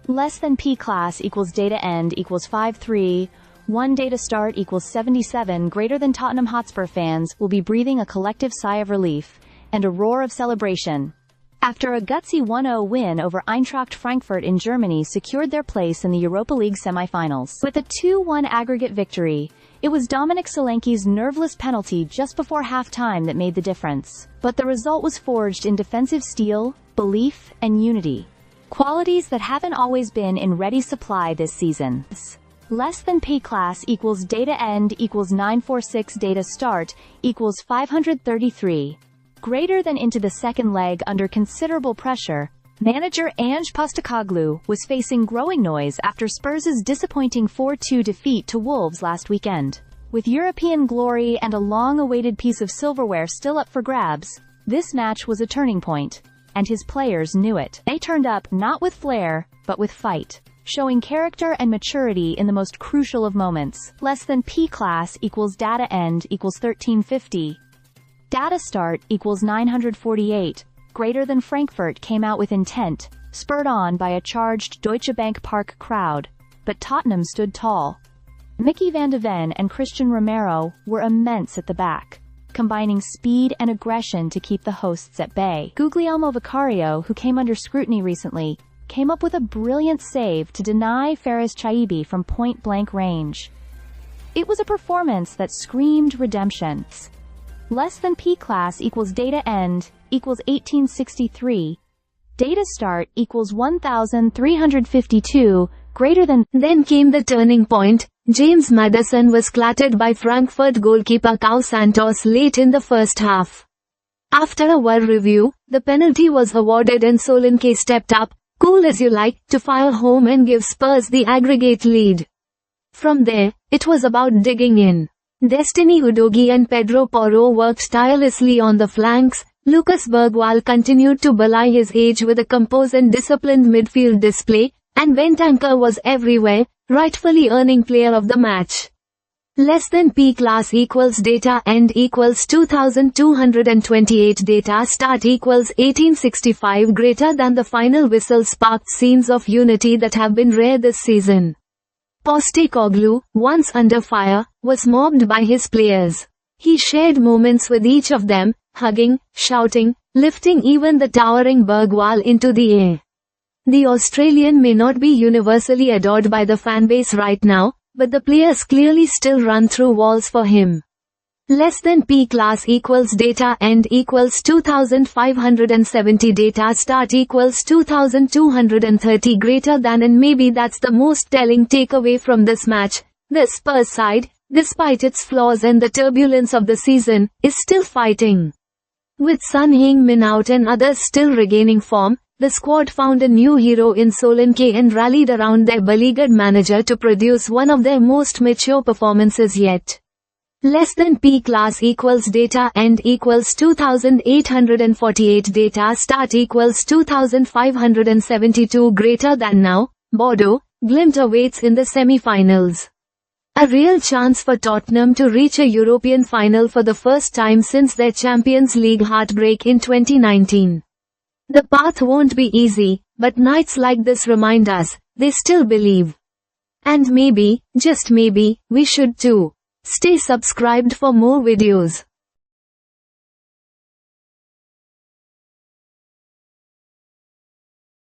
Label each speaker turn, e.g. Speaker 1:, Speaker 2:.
Speaker 1: Less than P class equals data end equals 5-3, 1 data start equals 77. Greater than Tottenham Hotspur fans will be breathing a collective sigh of relief and a roar of celebration after a gutsy 1-0 win over Eintracht Frankfurt in Germany secured their place in the Europa League semi-finals. With a 2-1 aggregate victory, it was Dominic Solanke's nerveless penalty just before halftime that made the difference. But the result was forged in defensive steel, belief, and unity. Qualities that haven't always been in ready supply this season. Less than P class equals data end equals 946 data start equals 533. Greater than into the second leg under considerable pressure, manager Ange Postecoglou was facing growing noise after Spurs' disappointing 4-2 defeat to Wolves last weekend. With European glory and a long-awaited piece of silverware still up for grabs, this match was a turning point, and his players knew it. They turned up not with flair, but with fight, showing character and maturity in the most crucial of moments. Less than P class equals data end equals 1350. Data start equals 948. Greater than Frankfurt came out with intent, spurred on by a charged Deutsche Bank Park crowd, but Tottenham stood tall. Mickey van de Ven and Christian Romero were immense at the back, combining speed and aggression to keep the hosts at bay. Guglielmo Vicario, who came under scrutiny recently, came up with a brilliant save to deny Fares Chaibi from point-blank range. It was a performance that screamed redemption. Less than P class equals data end equals 1863. Data start equals 1352. Greater than.
Speaker 2: Then came the turning point. James Maddison was clattered by Frankfurt goalkeeper Cao Santos late in the first half. After a VAR review, the penalty was awarded and Solanke stepped up, cool as you like, to fire home and give Spurs the aggregate lead. From there, it was about digging in. Destiny Udogie and Pedro Porro worked tirelessly on the flanks. Lucas Bergwall continued to belie his age with a composed and disciplined midfield display, and Bentancur was everywhere, rightfully earning player of the match. Less than P class equals data end equals 2228 data start equals 1865. Greater than the final whistle sparked scenes of unity that have been rare this season. Postecoglou, once under fire, was mobbed by his players. He shared moments with each of them, hugging, shouting, lifting even the towering Bergwall into the air. The Australian may not be universally adored by the fanbase right now, but the players clearly still run through walls for him. Less than P class equals data end equals 2570 data start equals 2230. Greater than, and maybe that's the most telling takeaway from this match. The Spurs side, despite its flaws and the turbulence of the season, is still fighting. With Son Heung-min out and others still regaining form, the squad found a new hero in Solanke and rallied around their beleaguered manager to produce one of their most mature performances yet. Less than P class equals data end equals 2848 data start equals 2572. Greater than now, Bodo Glimt awaits in the semi-finals. A real chance for Tottenham to reach a European final for the first time since their Champions League heartbreak in 2019. The path won't be easy, but nights like this remind us, they still believe. And maybe, just maybe, we should too. Stay subscribed for more videos.